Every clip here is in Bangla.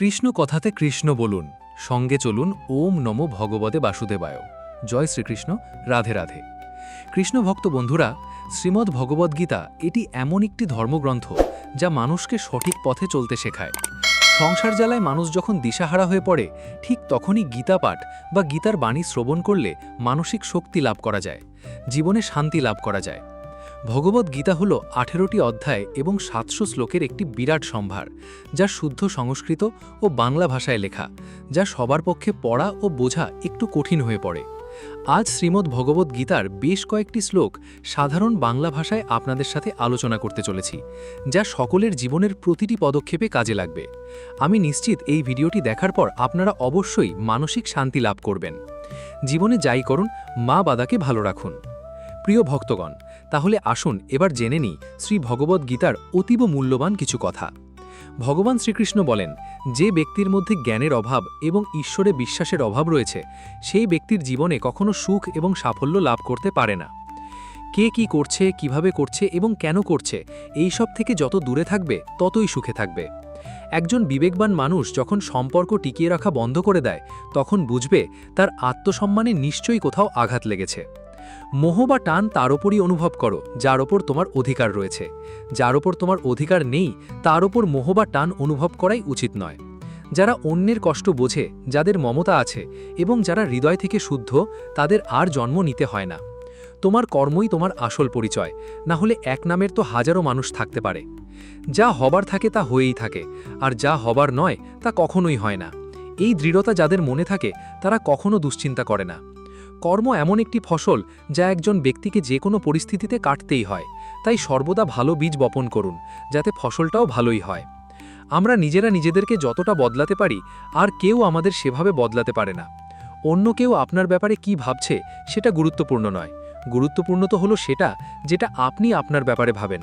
কৃষ্ণ কথাতে কৃষ্ণ বলুন, সঙ্গে চলুন ওম নমো ভগবতে বাসুদেবায়। জয় শ্রীকৃষ্ণ, রাধে রাধে। কৃষ্ণ ভক্ত বন্ধুরা, শ্রীমদ্ ভগবদ্গীতা এটি এমন একটি ধর্মগ্রন্থ যা মানুষকে সঠিক পথে চলতে শেখায়। সংসার জ্বালায় মানুষ যখন দিশাহারা হয়ে পড়ে, ঠিক তখনই গীতা পাঠ বা গীতার বাণী শ্রবণ করলে মানসিক শক্তি লাভ করা যায়, জীবনে শান্তি লাভ করা যায়। ভগবদ্গীতা হল 18টি অধ্যায় এবং 700 শ্লোকের একটি বিরাট সম্ভার, যা শুদ্ধ সংস্কৃত ও বাংলা ভাষায় লেখা, যা সবার পক্ষে পড়া ও বোঝা একটু কঠিন হয়ে পড়ে। আজ শ্রীমদ্ ভগবদ্গীতার বেশ কয়েকটি শ্লোক সাধারণ বাংলা ভাষায় আপনাদের সাথে আলোচনা করতে চলেছি, যা সকলের জীবনের প্রতিটি পদক্ষেপে কাজে লাগবে। আমি নিশ্চিত এই ভিডিওটি দেখার পর আপনারা অবশ্যই মানসিক শান্তি লাভ করবেন। জীবনে যাই করুন, মা বাবাকে ভালো রাখুন। প্রিয় ভক্তগণ, তাহলে আসুন এবার জেনে নিই শ্রী ভগবদ্গীতার অতীব মূল্যবান কিছু কথা। ভগবান শ্রীকৃষ্ণ বলেন, যে ব্যক্তির মধ্যে জ্ঞানের অভাব এবং ঈশ্বরে বিশ্বাসের অভাব রয়েছে, সেই ব্যক্তির জীবনে কখনো সুখ এবং সাফল্য লাভ করতে পারে না। কে কি করছে, কিভাবে করছে এবং কেন করছে, এই সব থেকে যত দূরে থাকবে ততই সুখে থাকবে। একজন বিবেকবান মানুষ যখন সম্পর্ক টিকিয়ে রাখা বন্ধ করে দেয়, তখন বুঝবে তার আত্মসম্মানে নিশ্চয়ই কোথাও আঘাত লেগেছে। মোহ বা টান তার ওপরই অনুভব করো যার ওপর তোমার অধিকার রয়েছে। যার ওপর তোমার অধিকার নেই, তার ওপর মোহ বা টান অনুভব করাই উচিত নয়। যারা অন্যের কষ্ট বোঝে, যাদের মমতা আছে এবং যারা হৃদয় থেকে শুদ্ধ, তাদের আর জন্ম নিতে হয় না। তোমার কর্মই তোমার আসল পরিচয়, না হলে এক নামের তো হাজারো মানুষ থাকতে পারে। যা হবার থাকে তা হয়েই থাকে, আর যা হবার নয় তা কখনোই হয় না। এই দৃঢ়তা যাদের মনে থাকে, তারা কখনো দুশ্চিন্তা করে না। কর্ম এমন একটি ফসল যা একজন ব্যক্তিকে যে কোনো পরিস্থিতিতে কাটতেই হয়, তাই সর্বদা ভালো বীজ বপন করুন, যাতে ফসলটাও ভালোই হয়। আমরা নিজেরা নিজেদেরকে যতটা বদলাতে পারি, আর কেউ আমাদের সেভাবে বদলাতে পারে না। অন্য কেউ আপনার ব্যাপারে কি ভাবছে সেটা গুরুত্বপূর্ণ নয়, গুরুত্বপূর্ণ তো হলো সেটা যেটা আপনি আপনার ব্যাপারে ভাবেন।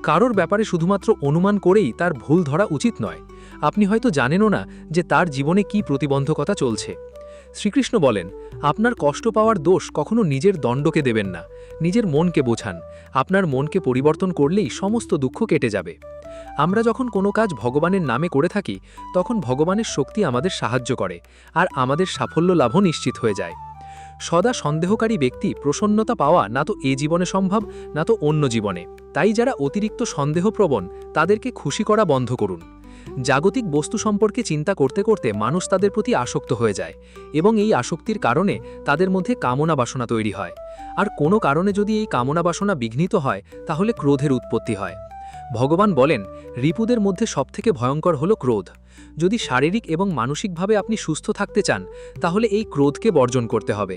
কারোর ব্যাপারে শুধুমাত্র অনুমান করেই তার ভুল ধরা উচিত নয়। আপনি হয়তো জানেনও না যে তার জীবনে কি প্রতিবন্ধকতা চলছে। শ্রীকৃষ্ণ বলেন, আপনার কষ্ট পাওয়ার দোষ কখনো নিজের দণ্ডকে দেবেন না, নিজের মনকে বোঝান। আপনার মনকে পরিবর্তন করলেই সমস্ত দুঃখ কেটে যাবে। আমরা যখন কোনো কাজ ভগবানের নামে করে থাকি, তখন ভগবানের শক্তি আমাদের সাহায্য করে, আর আমাদের সাফল্য লাভও নিশ্চিত হয়ে যায়। সদা সন্দেহকারী ব্যক্তি প্রসন্নতা পাওয়া না তো এ জীবনে সম্ভব, না তো অন্য জীবনে। তাই যারা অতিরিক্ত সন্দেহপ্রবণ, তাদেরকে খুশি করা বন্ধ করুন। জাগতিক বস্তু সম্পর্কে চিন্তা করতে করতে মানুষ তাদের প্রতি আসক্ত হয়ে যায়, এবং এই আসক্তির কারণে তাদের মধ্যে কামনা বাসনা তৈরি হয়। আর কোনো কারণে যদি এই কামনা বাসনা বিঘ্নিত হয়, তাহলে ক্রোধের উৎপত্তি হয়। ভগবান বলেন, রিপুদের মধ্যে সবথেকে ভয়ঙ্কর হল ক্রোধ। যদি শারীরিক এবং মানসিকভাবে আপনি সুস্থ থাকতে চান, তাহলে এই ক্রোধকে বর্জন করতে হবে।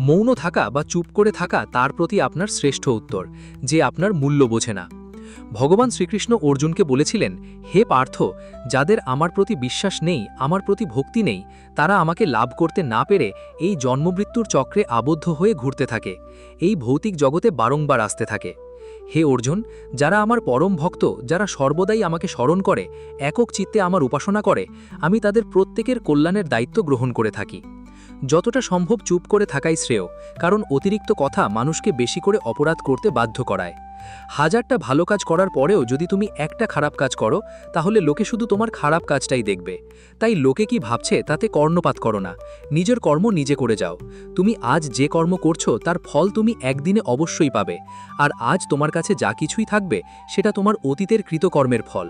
মৌন থাকা বা চুপ করে থাকা তার প্রতি আপনার শ্রেষ্ঠ উত্তর, যে আপনার মূল্য বোঝে না। ভগবান শ্রীকৃষ্ণ অর্জুনকে বলেছিলেন, হে পার্থ, যাদের আমার প্রতি বিশ্বাস নেই, আমার প্রতি ভক্তি নেই, তারা আমাকে লাভ করতে না পেরে এই জন্মমৃত্যুর চক্রে আবদ্ধ হয়ে ঘুরতে থাকে, এই ভৌতিক জগতে বারংবার আসতে থাকে। হে অর্জুন, যারা আমার পরম ভক্ত, যারা সর্বদাই আমাকে স্মরণ করে, একক চিত্তে আমার উপাসনা করে, আমি তাদের প্রত্যেকের কল্যাণের দায়িত্ব গ্রহণ করে থাকি। যতটা সম্ভব চুপ করে থাকাই শ্রেয়, কারণ অতিরিক্ত কথা মানুষকে বেশি করে অপরাধ করতে বাধ্য করায়। হাজারটা ভালো কাজ করার পরেও যদি তুমি একটা খারাপ কাজ করো, তাহলে লোকে শুধু তোমার খারাপ কাজটাই দেখবে। তাই লোকে কি ভাবছে তাতে কর্ণপাত করো না, নিজের কর্ম নিজে করে যাও। তুমি আজ যে কর্ম করছো তার ফল তুমি একদিনে অবশ্যই পাবে, আর আজ তোমার কাছে যা কিছুই থাকবে সেটা তোমার অতীতের কৃতকর্মের ফল।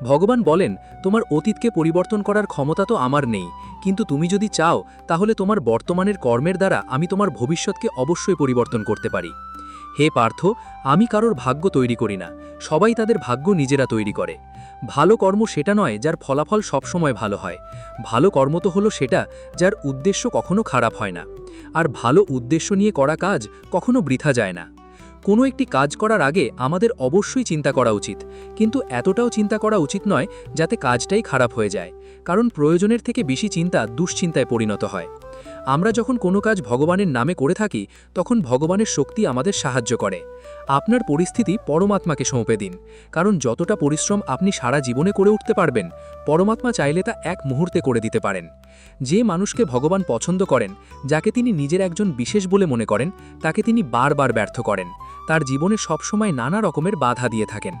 ভগবান বলেন, তোমার অতীতকে পরিবর্তন করার ক্ষমতা তো আমার নেই, কিন্তু তুমি যদি চাও, তাহলে তোমার বর্তমানের কর্মের দ্বারা আমি তোমার ভবিষ্যৎকে অবশ্যই পরিবর্তন করতে পারি। হে পার্থ, আমি কারোর ভাগ্য তৈরি করি না, সবাই তাদের ভাগ্য নিজেরা তৈরি করে। ভালো কর্ম সেটা নয় যার ফলাফল সবসময় ভালো হয়। ভালো কর্ম তো হলো সেটা যার উদ্দেশ্য কখনো খারাপ হয় না, আর ভালো উদ্দেশ্য নিয়ে করা কাজ কখনো বৃথা যায় না। কোনো একটি কাজ করার আগে আমাদের অবশ্যই চিন্তা করা উচিত, কিন্তু এতটাও চিন্তা করা উচিত নয় যাতে কাজটাই খারাপ হয়ে যায়, কারণ প্রয়োজনের থেকে বেশি চিন্তা দুশ্চিন্তায় পরিণত হয়। আমরা যখন কোনো কাজ ভগবানের নামে করে থাকি তখন ভগবানের শক্তি আমাদের সাহায্য করে। আপনার পরিস্থিতি পরমাত্মাকে সঁপে দিন, কারণ যতটা পরিশ্রম আপনি সারা জীবনে করে উঠতে পারবেন, পরমাত্মা চাইলে তা এক মুহূর্তে করে দিতে পারেন। যে মানুষকে ভগবান পছন্দ করেন, যাকে তিনি নিজের একজন বিশেষ বলে মনে করেন, তাকে তিনি বারবার ব্যর্থ করেন, তার জীবনে সবসময় নানা রকমের বাধা দিয়ে থাকেন।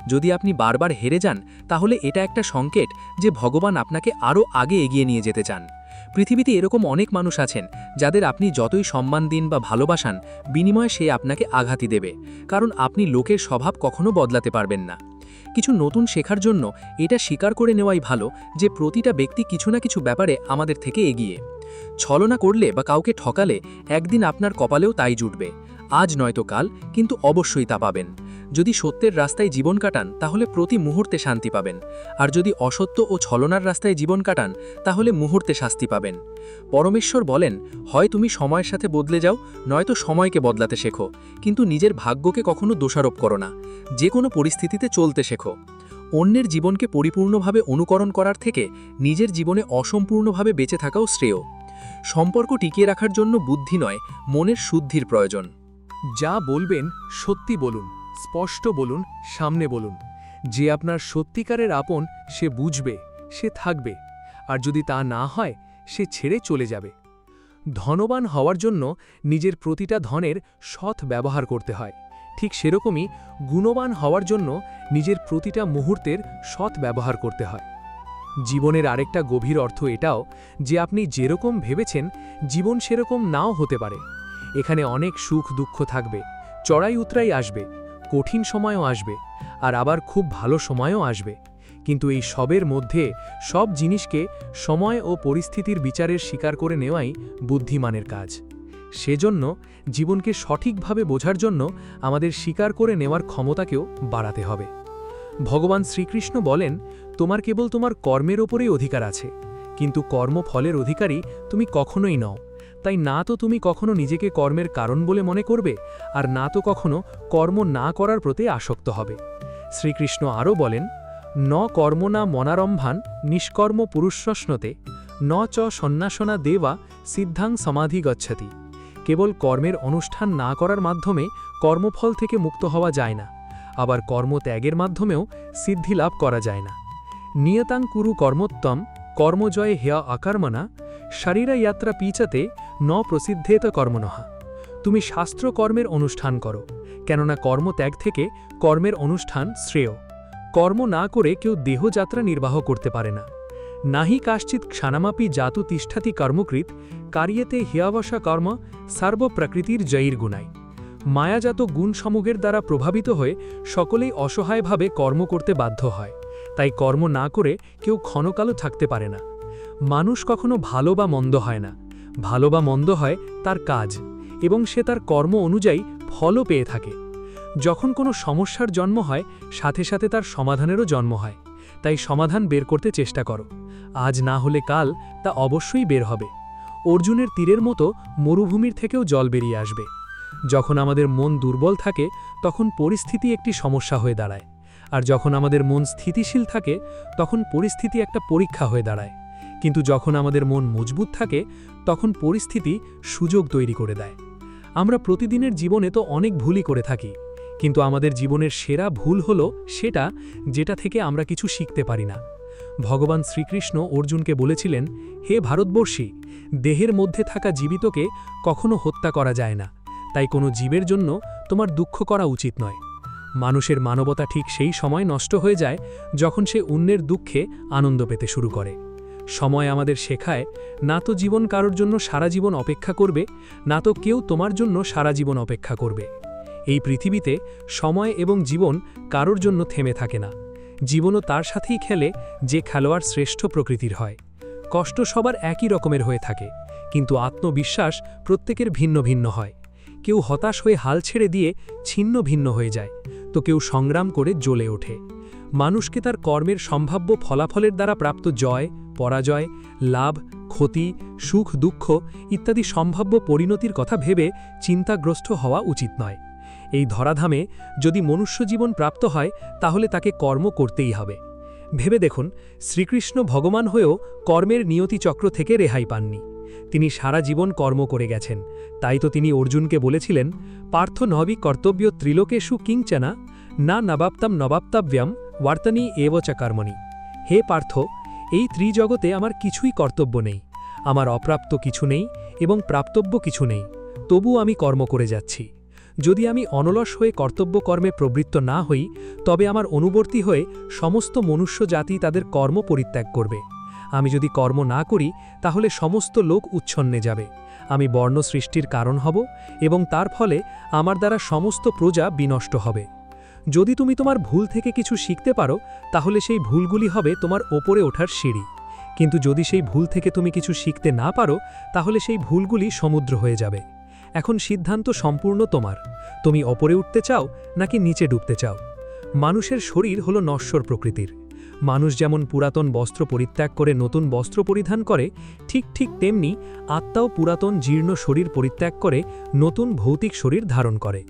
যদি আপনি বারবার হেরে যান, তাহলে এটা একটা সংকেত যে ভগবান আপনাকে আরও আগে এগিয়ে নিয়ে যেতে চান। পৃথিবীতে এরকম অনেক মানুষ আছেন যাদের আপনি যতই সম্মান দিন বা ভালোবাসান, বিনিময়ে সে আপনাকে আঘাতই দেবে, কারণ আপনি লোকের স্বভাব কখনো বদলাতে পারবেন না। কিছু নতুন শেখার জন্য এটা স্বীকার করে নেওয়াই ভালো যে প্রতিটা ব্যক্তি কিছু না কিছু ব্যাপারে আমাদের থেকে এগিয়ে। ছলনা করলে বা কাউকে ঠকালে একদিন আপনার কপালেও তাই জুটবে। আজ নয়তো কাল, কিন্তু অবশ্যই তা পাবেন। যদি সত্যের রাস্তায় জীবন কাটান তাহলে প্রতি মুহূর্তে শান্তি পাবেন, আর যদি অসত্য ও ছলনার রাস্তায় জীবন কাটান তাহলে মুহূর্তে শাস্তি পাবেন। পরমেশ্বর বলেন, হয় তুমি সময়ের সাথে বদলে যাও, নয়তো সময়কে বদলাতে শেখো, কিন্তু নিজের ভাগ্যকে কখনো দোষারোপ করো না। যে কোনো পরিস্থিতিতে চলতে শেখো। অন্যের জীবনকে পরিপূর্ণভাবে অনুকরণ করার থেকে নিজের জীবনে অসম্পূর্ণভাবে বেঁচে থাকাও শ্রেয়। সম্পর্ক টিকিয়ে রাখার জন্য বুদ্ধি নয়, মনের শুদ্ধির প্রয়োজন। যা বলবেন সত্যি বলুন, স্পষ্ট বলুন, সামনে বলুন। যে আপনার সত্যিকারের আপন সে বুঝবে, সে থাকবে, আর যদি তা না হয় সে ছেড়ে চলে যাবে। ধনবান হওয়ার জন্য নিজের প্রতিটা ধনের সৎ ব্যবহার করতে হয়, ঠিক সেরকমই গুণবান হওয়ার জন্য নিজের প্রতিটা মুহূর্তের সৎ ব্যবহার করতে হয়। জীবনের আরেকটা গভীর অর্থ এটাও যে আপনি যেরকম ভেবেছেন জীবন সেরকম নাও হতে পারে। এখানে অনেক সুখ দুঃখ থাকবে, চড়াই উতরাই আসবে, কঠিন সময়ও আসবে, আর আবার খুব ভালো সময়ও আসবে। কিন্তু এই সবের মধ্যে সব জিনিসকে সময় ও পরিস্থিতির বিচারের স্বীকার করে নেওয়াই বুদ্ধিমানের কাজ। সেজন্য জীবনকে সঠিকভাবে বোঝার জন্য আমাদের স্বীকার করে নেওয়ার ক্ষমতাকেও বাড়াতে হবে। ভগবান শ্রীকৃষ্ণ বলেন, তোমার কেবল তোমার কর্মের ওপরেই অধিকার আছে, কিন্তু কর্মফলের অধিকারী তুমি কখনোই নও। তাই না তো তুমি কখনো নিজেকে কর্মের কারণ বলে মনে করবে, আর না তো কখনো কর্ম না করার প্রতি আসক্ত হবে। শ্রীকৃষ্ণ আরও বলেন, ন কর্মনা মনারম্ভান নিষ্কর্ম পুরুষস্নতে ন চ সন্ন্যাসনা দেবা সিদ্ধাং সমাধি গচ্ছতি। কেবল কর্মের অনুষ্ঠান না করার মাধ্যমে কর্মফল থেকে মুক্ত হওয়া যায় না, আবার কর্মত্যাগের মাধ্যমেও সিদ্ধি লাভ করা যায় না। নিয়তাং কুরু কর্মোত্তম কর্মজয়ে হেয়া অকর্মণা শরীরা যাত্রা পিচাতে ন প্রসিদ্ধেত কর্মণঃ। তুমি শাস্ত্র কর্মের অনুষ্ঠান করো, কেননা কর্মত্যাগ থেকে কর্মের অনুষ্ঠান শ্রেয়। কর্ম না করে কেউ দেহযাত্রা নির্বাহ করতে পারে না। নাহি কাশ্চিৎ ক্ষণামাপি জাতু তিষ্ঠাতি কর্মকৃত কার্যেতে হিয়াবসা কর্ম সর্বপ্রকৃতির জয়ীর গুণায়। মায়াজাত গুণসমূহের দ্বারা প্রভাবিত হয়ে সকলেই অসহায়ভাবে কর্ম করতে বাধ্য হয়, তাই কর্ম না করে কেউ ক্ষণকালও থাকতে পারে না। মানুষ কখনো ভালো বা মন্দ হয় না, ভালো বা মন্দ হয় তার কাজ, এবং সে তার কর্ম অনুযায়ী ফলও পেয়ে থাকে। যখন কোনো সমস্যার জন্ম হয় সাথে সাথে তার সমাধানেরও জন্ম হয়, তাই সমাধান বের করতে চেষ্টা করো। আজ না হলে কাল তা অবশ্যই বের হবে। অর্জুনের তীরের মতো মরুভূমির থেকেও জল বেরিয়ে আসবে। যখন আমাদের মন দুর্বল থাকে তখন পরিস্থিতি একটি সমস্যা হয়ে দাঁড়ায়, আর যখন আমাদের মন স্থিতিশীল থাকে তখন পরিস্থিতি একটা পরীক্ষা হয়ে দাঁড়ায়। কিন্তু যখন আমাদের মন মজবুত থাকে তখন পরিস্থিতি সুযোগ তৈরি করে দেয়। আমরা প্রতিদিনের জীবনে তো অনেক ভুলই করে থাকি, কিন্তু আমাদের জীবনের সেরা ভুল হলো সেটা যেটা থেকে আমরা কিছু শিখতে পারি না। ভগবান শ্রীকৃষ্ণ অর্জুনকে বলেছিলেন, হে ভারতবর্ষী, দেহের মধ্যে থাকা জীবিতকে কখনো হত্যা করা যায় না, তাই কোনো জীবের জন্য তোমার দুঃখ করা উচিত নয়। মানুষের মানবতা ঠিক সেই সময় নষ্ট হয়ে যায় যখন সে অন্যের দুঃখে আনন্দ পেতে শুরু করে। সময় আমাদের শেখায়, না তো জীবন কারোর জন্য সারা জীবন অপেক্ষা করবে, না তো কেউ তোমার জন্য সারা জীবন অপেক্ষা করবে। এই পৃথিবীতে সময় এবং জীবন কারোর জন্য থেমে থাকে না। জীবনও তার সাথেই খেলে যে খেলোয়াড় শ্রেষ্ঠ প্রকৃতির হয়। কষ্ট সবার একই রকমের হয়ে থাকে, কিন্তু আত্মবিশ্বাস প্রত্যেকের ভিন্ন ভিন্ন হয়। কেউ হতাশ হয়ে হাল ছেড়ে দিয়ে ছিন্ন ভিন্ন হয়ে যায়, তো কেউ সংগ্রাম করে জ্বলে ওঠে। মানুষকে তার কর্মের সম্ভাব্য ফলাফলের দ্বারা প্রাপ্ত জয়, পরাজয়, লাভ, ক্ষতি, সুখ দুঃখ ইত্যাদি সম্ভাব্য পরিণতির কথা ভেবে চিন্তাগ্রস্ত হওয়া উচিত নয়। এই ধরাধামে যদি মনুষ্যজীবন প্রাপ্ত হয় তাহলে তাকে কর্ম করতেই হবে। ভেবে দেখুন, শ্রীকৃষ্ণ ভগবান হয়েও কর্মের নিয়তি চক্র থেকে রেহাই পাননি। তিনি সারা জীবন কর্ম করে গেছেন। তাই তো তিনি অর্জুনকে বলেছিলেন, পার্থ নবি কর্তব্য ত্রিলোকেশু কিংচনা না নবাপ্তাম নবাপ্তাব্যাম ওয়ার্তানি এব চ কর্মণি। হে পার্থ, এই ত্রিজগতে আমার কিছুই কর্তব্য নেই, আমার অপ্রাপ্ত কিছু নেই এবং প্রাপ্তব্য কিছু নেই, তবু আমি কর্ম করে যাচ্ছি। যদি আমি অনলস হয়ে কর্তব্য কর্মে প্রবৃত্ত না হই, তবে আমার অনুবর্তী হয়ে সমস্ত মনুষ্য জাতি তাদের কর্ম পরিত্যাগ করবে। আমি যদি কর্ম না করি, তাহলে সমস্ত লোক উচ্ছন্নে যাবে, আমি বর্ণ সৃষ্টির কারণ হব এবং তার ফলে আমার দ্বারা সমস্ত প্রজা বিনষ্ট হবে। যদি তুমি তোমার ভুল থেকে কিছু শিখতে পারো, তাহলে সেই ভুলগুলি হবে তোমার ওপরে ওঠার সিঁড়ি। কিন্তু যদি সেই ভুল থেকে তুমি কিছু শিখতে না পারো, তাহলে সেই ভুলগুলি সমুদ্র হয়ে যাবে। এখন সিদ্ধান্ত সম্পূর্ণ তোমার। তুমি ওপরে উঠতে চাও নাকি নিচে ডুবতে চাও? মানুষের শরীর হলো নশ্বর প্রকৃতির। মানুষ যেমন পুরাতন বস্ত্র পরিত্যাগ করে নতুন বস্ত্র পরিধান করে, ঠিক তেমনি আত্মাও পুরাতন জীর্ণ শরীর পরিত্যাগ করে নতুন ভৌতিক শরীর ধারণ করে।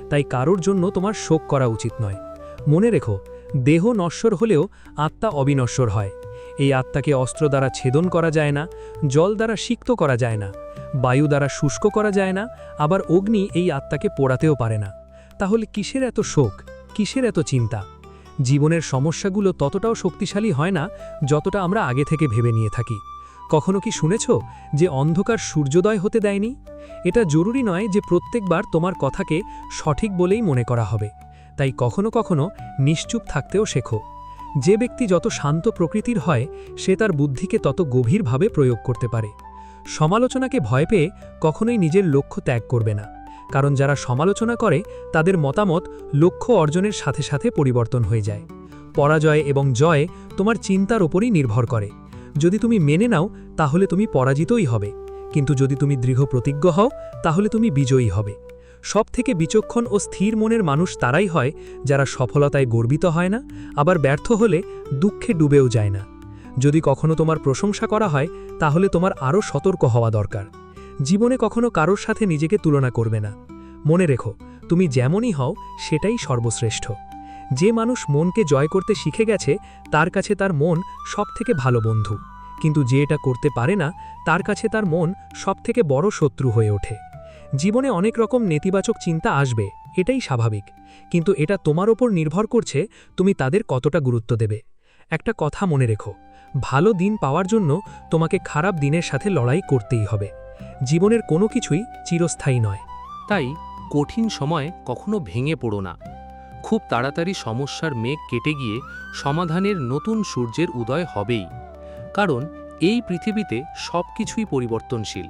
তাই কারোর জন্য তোমার শোক করা উচিত নয়। মনে রেখো, দেহ নশ্বর হলেও আত্মা অবিনশ্বর হয়। এই আত্মাকে অস্ত্র দ্বারা ছেদন করা যায় না, জল দ্বারা সিক্ত করা যায় না, বায়ু দ্বারা শুষ্ক করা যায় না, আবার অগ্নি এই আত্মাকে পোড়াতেও পারে না। তাহলে কিসের এত শোক, কিসের এত চিন্তা? জীবনের সমস্যাগুলো ততটাও শক্তিশালী হয় না যতটা আমরা আগে থেকে ভেবে নিয়ে থাকি। কখনো কি শুনেছ যে অন্ধকার সূর্যোদয় হতে দেয়নি? এটা জরুরি নয় যে প্রত্যেকবার তোমার কথাকে সঠিক বলেই মনে করা হবে। তাই কখনো কখনো নিশ্চুপ থাকতেও শেখো। যে ব্যক্তি যত শান্ত প্রকৃতির হয়, সে তার বুদ্ধিকে তত গভীরভাবে প্রয়োগ করতে পারে। সমালোচনাকে ভয় পেয়ে কখনোই নিজের লক্ষ্য ত্যাগ করবে না, কারণ যারা সমালোচনা করে তাদের মতামত লক্ষ্য অর্জনের সাথে সাথে পরিবর্তন হয়ে যায়। পরাজয় এবং জয় তোমার চিন্তার ওপরই নির্ভর করে। যদি তুমি মেনে নাও, তাহলে তুমি পরাজিতই হবে, কিন্তু যদি তুমি দৃঢ় প্রতিজ্ঞ হও, তাহলে তুমি বিজয়ী হবে। সবথেকে বিচক্ষণ ও স্থির মনের মানুষ তারাই হয় যারা সফলতায় গর্বিত হয় না, আবার ব্যর্থ হলে দুঃখে ডুবেও যায় না। যদি কখনো তোমার প্রশংসা করা হয়, তাহলে তোমার আরও সতর্ক হওয়া দরকার। জীবনে কখনো কারোর সাথে নিজেকে তুলনা করবে না। মনে রেখো, তুমি যেমনই হও সেটাই সর্বশ্রেষ্ঠ। যে মানুষ মনকে জয় করতে শিখে গেছে, তার কাছে তার মন সবথেকে ভালো বন্ধু, কিন্তু যে এটা করতে পারে না, তার কাছে তার মন সবথেকে বড় শত্রু হয়ে ওঠে। জীবনে অনেক রকম নেতিবাচক চিন্তা আসবে, এটাই স্বাভাবিক, কিন্তু এটা তোমার ওপর নির্ভর করছে তুমি তাদের কতটা গুরুত্ব দেবে। একটা কথা মনে রেখো, ভালো দিন পাওয়ার জন্য তোমাকে খারাপ দিনের সাথে লড়াই করতেই হবে। জীবনের কোনো কিছুই চিরস্থায়ী নয়। তাই কঠিন সময় কখনো ভেঙে পড়ো না। খুব তাড়াতাড়ি সমস্যার মেঘ কেটে গিয়ে সমাধানের নতুন সূর্যের উদয় হবেই। কারণ এই পৃথিবীতে সব কিছুই পরিবর্তনশীল।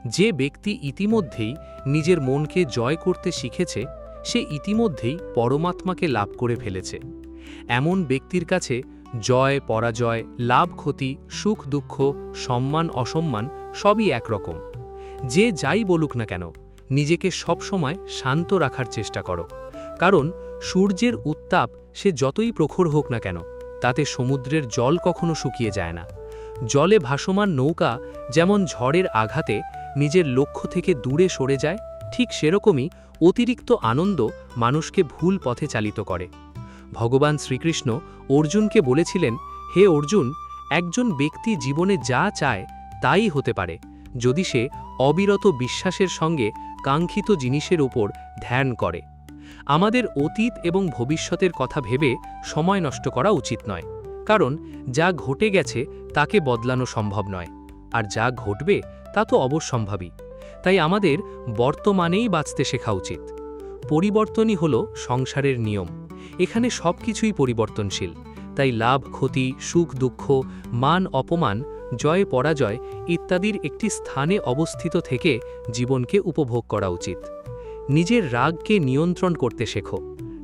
যে ব্যক্তি ইতিমধ্যেই নিজের মনকে জয় করতে শিখেছে, সে ইতিমধ্যেই পরমাত্মাকে লাভ করে ফেলেছে। এমন ব্যক্তির কাছে জয় পরাজয়, লাভ ক্ষতি, সুখ দুঃখ, সম্মান অসম্মান সবই একরকম। যে যাই বলুক না কেন, নিজেকে সবসময় শান্ত রাখার চেষ্টা করো। কারণ সূর্যের উত্তাপ সে যতই প্রখর হোক না কেন, তাতে সমুদ্রের জল কখনো শুকিয়ে যায় না। জলে ভাসমান নৌকা যেমন ঝড়ের আঘাতে নিজের লক্ষ্য থেকে দূরে সরে যায়, ঠিক সেরকমই অতিরিক্ত আনন্দ মানুষকে ভুল পথে চালিত করে। ভগবান শ্রীকৃষ্ণ অর্জুনকে বলেছিলেন, হে অর্জুন, একজন ব্যক্তি জীবনে যা চায় তাই হতে পারে, যদি সে অবিরত বিশ্বাসের সঙ্গে কাঙ্ক্ষিত জিনিসের উপর ধ্যান করে। আমাদের অতীত এবং ভবিষ্যতের কথা ভেবে সময় নষ্ট করা উচিত নয়, কারণ যা ঘটে গেছে তাকে বদলানো সম্ভব নয়, আর যা ঘটবে তা তো অবশ্যম্ভাবী। তাই আমাদের বর্তমানেই বাঁচতে শেখা উচিত। পরিবর্তনই হলো সংসারের নিয়ম। এখানে সব কিছুই পরিবর্তনশীল। তাই লাভ ক্ষতি, সুখ দুঃখ, মান অপমান, জয় পরাজয় ইত্যাদির একটি স্থানে অবস্থিত থেকে জীবনকে উপভোগ করা উচিত। নিজের রাগকে নিয়ন্ত্রণ করতে শেখো,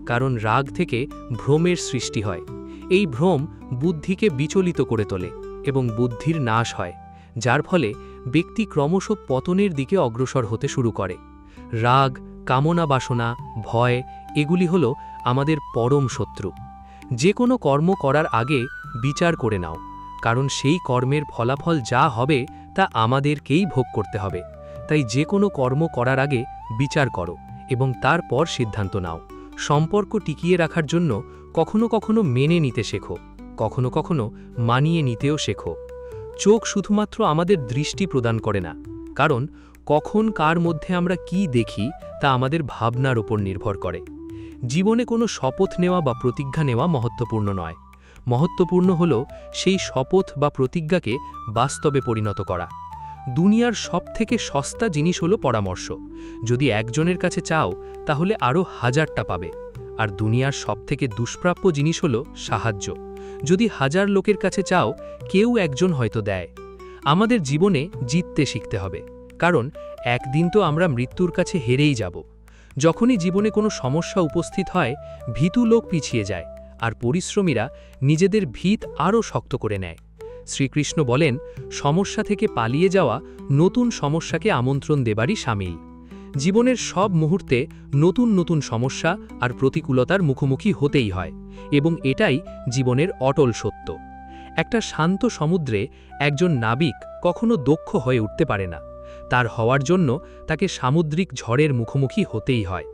কারণ রাগ থেকে ভ্রমের সৃষ্টি হয়। এই ভ্রম বুদ্ধিকে বিচলিত করে তোলে এবং বুদ্ধির নাশ হয়, যার ফলে ব্যক্তি ক্রমশ পতনের দিকে অগ্রসর হতে শুরু করে। রাগ, কামনা বাসনা, ভয় এগুলি হলো আমাদের পরম শত্রু। যে কোনো কর্ম করার আগে বিচার করে নাও, কারণ সেই কর্মের ফলাফল যা হবে তা আমাদেরকেই ভোগ করতে হবে। তাই যে কোনো কর্ম করার আগে বিচার করো এবং তারপর সিদ্ধান্ত নাও। সম্পর্ক টিকিয়ে রাখার জন্য কখনো কখনো মেনে নিতে শেখো, কখনো কখনো মানিয়ে নিতেও শেখো। চোখ শুধুমাত্র আমাদের দৃষ্টি প্রদান করে না, কারণ কখন কার মধ্যে আমরা কি দেখি তা আমাদের ভাবনার উপর নির্ভর করে। জীবনে কোনো শপথ নেওয়া বা প্রতিজ্ঞা নেওয়া মহত্বপূর্ণ নয়, মহত্বপূর্ণ হল সেই শপথ বা প্রতিজ্ঞাকে বাস্তবে পরিণত করা। দুনিয়ার সবথেকে সস্তা জিনিস হলো পরামর্শ। যদি একজনের কাছে চাও তাহলে আরও 1000টা পাবে। আর দুনিয়ার সবথেকে দুষ্প্রাপ্য জিনিস হলো সাহায্য। যদি 1000 লোকের কাছে চাও, কেউ একজন হয়তো দেয়। আমাদের জীবনে জিততে শিখতে হবে, কারণ একদিন তো আমরা মৃত্যুর কাছে হেরেই যাব। যখনই জীবনে কোনো সমস্যা উপস্থিত হয়, ভীতু লোক পিছিয়ে যায়, আর পরিশ্রমীরা নিজেদের ভিত আরও শক্ত করে নেয়। শ্রীকৃষ্ণ বলেন, সমস্যা থেকে পালিয়ে যাওয়া নতুন সমস্যাকে আমন্ত্রণ দেবারই শামিল। জীবনের সব মুহূর্তে নতুন নতুন সমস্যা আর প্রতিকূলতার মুখোমুখি হতেই হয়, এবং এটাই জীবনের অটল সত্য। একটা শান্ত সমুদ্রে একজন নাবিক কখনো দক্ষ হয়ে উঠতে পারে না। তার হওয়ার জন্য তাকে সামুদ্রিক ঝড়ের মুখোমুখি হতেই হয়।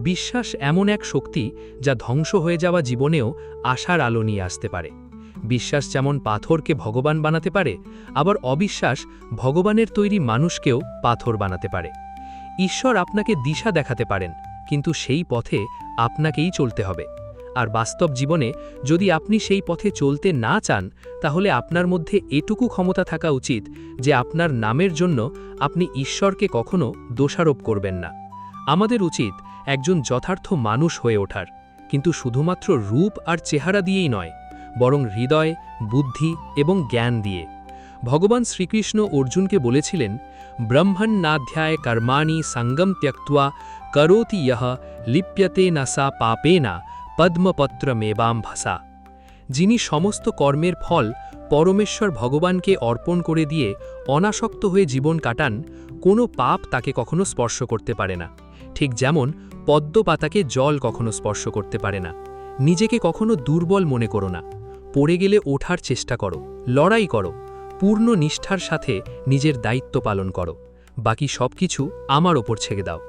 বিশ্বাস এমন এক শক্তি যা ধ্বংস হয়ে যাওয়া জীবনেও আশার আলো নিয়ে আসতে পারে। বিশ্বাস যেমন পাথরকে ভগবান বানাতে পারে, আবার অবিশ্বাস ভগবানের তৈরি মানুষকেও পাথর বানাতে পারে। ঈশ্বর আপনাকে দিশা দেখাতে পারেন, কিন্তু সেই পথে আপনাকেই চলতে হবে। আর বাস্তব জীবনে যদি আপনি সেই পথে চলতে না চান, তাহলে আপনার মধ্যে এটুকু ক্ষমতা থাকা উচিত যে আপনার নামের জন্য আপনি ঈশ্বরকে কখনো দোষারোপ করবেন না। আমাদের উচিত একজন যথার্থ মানুষ হয়ে ওঠার, কিন্তু শুধুমাত্র রূপ আর চেহারা দিয়েই নয়, বরং হৃদয়, বুদ্ধি এবং জ্ঞান দিয়ে। ভগবান শ্রীকৃষ্ণ অর্জুনকে বলেছিলেন, ব্রহ্মণ্যাধ্যায় কর্মাণি সঙ্গম ত্যক্ত্বা করোতি ইয়ঃ লিপ্যতে না সা পাপেনা পদ্মপত্রমেবাম ভাসা। যিনি সমস্ত কর্মের ফল পরমেশ্বর ভগবানকে অর্পণ করে দিয়ে অনাসক্ত হয়ে জীবন কাটান, কোনো পাপ তাকে কখনো স্পর্শ করতে পারে না। ঠিক যেমন পদ্মপাতাকে জল কখনো স্পর্শ করতে পারে না। নিজেকে কখনো দুর্বল মনে করো না। পড়ে গেলে ওঠার চেষ্টা করো, লড়াই করো, পূর্ণ নিষ্ঠার সাথে নিজের দায়িত্ব পালন করো। বাকি সবকিছু আমার ওপর ছেড়ে দাও।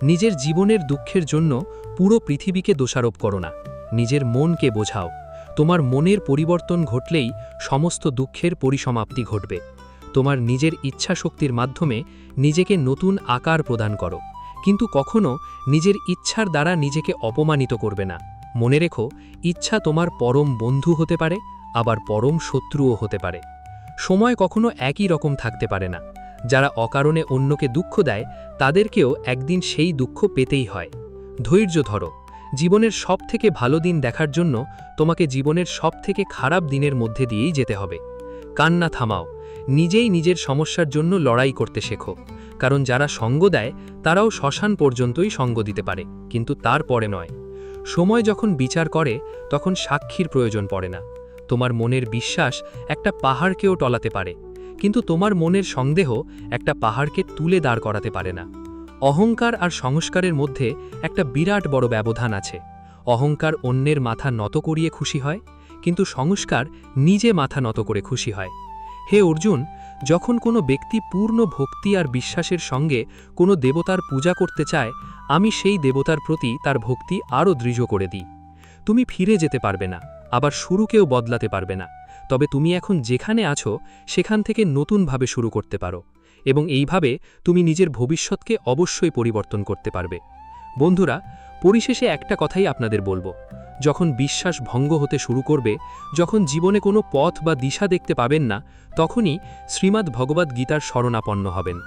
নিজের জীবনের দুঃখের জন্য পুরো পৃথিবীকে দোষারোপ করো না, নিজের মনকে বোঝাও। তোমার মনের পরিবর্তন ঘটলেই সমস্ত দুঃখের পরিসমাপ্তি ঘটবে। তোমার নিজের ইচ্ছা শক্তির মাধ্যমে নিজেকে নতুন আকার প্রদান করো, কিন্তু কখনো নিজের ইচ্ছার দ্বারা নিজেকে অপমানিত করবে না। মনে রেখো, ইচ্ছা তোমার পরম বন্ধু হতে পারে, আবার পরম শত্রুও হতে পারে। সময় কখনো একই রকম থাকতে পারে না। যারা অকারণে অন্যকে দুঃখ দেয়, তাদেরকেও একদিন সেই দুঃখ পেতেই হয়। ধৈর্য ধরো। জীবনের সবথেকে ভালো দিন দেখার জন্য তোমাকে জীবনের সবথেকে খারাপ দিনের মধ্যে দিয়েই যেতে হবে। কান্না থামাও, নিজেই নিজের সমস্যার জন্য লড়াই করতে শেখো। কারণ যারা সঙ্গ দেয় তারাও শ্মশান পর্যন্তই সঙ্গ দিতে পারে, কিন্তু তারপরে নয়। সময় যখন বিচার করে তখন সাক্ষীর প্রয়োজন পড়ে না। তোমার মনের বিশ্বাস একটা পাহাড়কেও টলাতে পারে, কিন্তু তোমার মনের সন্দেহ একটা পাহাড়কে তুলে দাঁড় করাতে পারে না। অহংকার আর সংস্কারের মধ্যে একটা বিরাট বড় ব্যবধান আছে। অহংকার অন্যের মাথা নত করিয়ে খুশি হয়, কিন্তু সংস্কার নিজে মাথা নত করে খুশি হয়। হে অর্জুন, যখন কোনো ব্যক্তি পূর্ণ ভক্তি আর বিশ্বাসের সঙ্গে কোনো দেবতার পূজা করতে চায়, আমি সেই দেবতার প্রতি তার ভক্তি আরও দৃঢ় করে দিই। তুমি ফিরে যেতে পারবে না, আবার শুরুকেও বদলাতে পারবে না, তবে তুমি এখন যেখানে আছো সেখান থেকে নতুনভাবে শুরু করতে পারো, এবং এইভাবে তুমি নিজের ভবিষ্যৎকে অবশ্যই পরিবর্তন করতে পারবে। বন্ধুরা, পরিশেষে একটা কথাই আপনাদের বলবো, যখন বিশ্বাস ভঙ্গ হতে শুরু করবে, যখন জীবনে কোনো পথ বা দিশা দেখতে পাবেন না, তখনই শ্রীমদ্ ভগবদ্ গীতার শরণাপন্ন হবেন।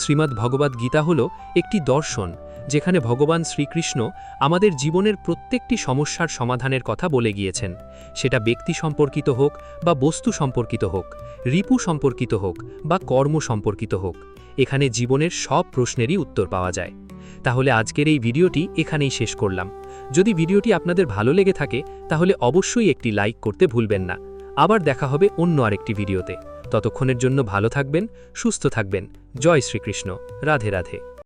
শ্রীমদ্ ভগবদ্ গীতা হল একটি দর্শন, যেখানে ভগবান শ্রীকৃষ্ণ আমাদের জীবনের প্রত্যেকটি সমস্যার সমাধানের কথা বলে গিয়েছেন। সেটা ব্যক্তি সম্পর্কিত হোক বা বস্তু সম্পর্কিত হোক, রিপু সম্পর্কিত হোক বা কর্ম সম্পর্কিত হোক, এখানে জীবনের সব প্রশ্নেরই উত্তর পাওয়া যায়। তাহলে আজকের এই ভিডিওটি এখানেই শেষ করলাম। যদি ভিডিওটি আপনাদের ভালো লেগে থাকে তাহলে অবশ্যই একটি লাইক করতে ভুলবেন না। আবার দেখা হবে অন্য আরেকটি ভিডিওতে। ততক্ষণের জন্য ভালো থাকবেন, সুস্থ থাকবেন। জয় শ্রীকৃষ্ণ। রাধে রাধে।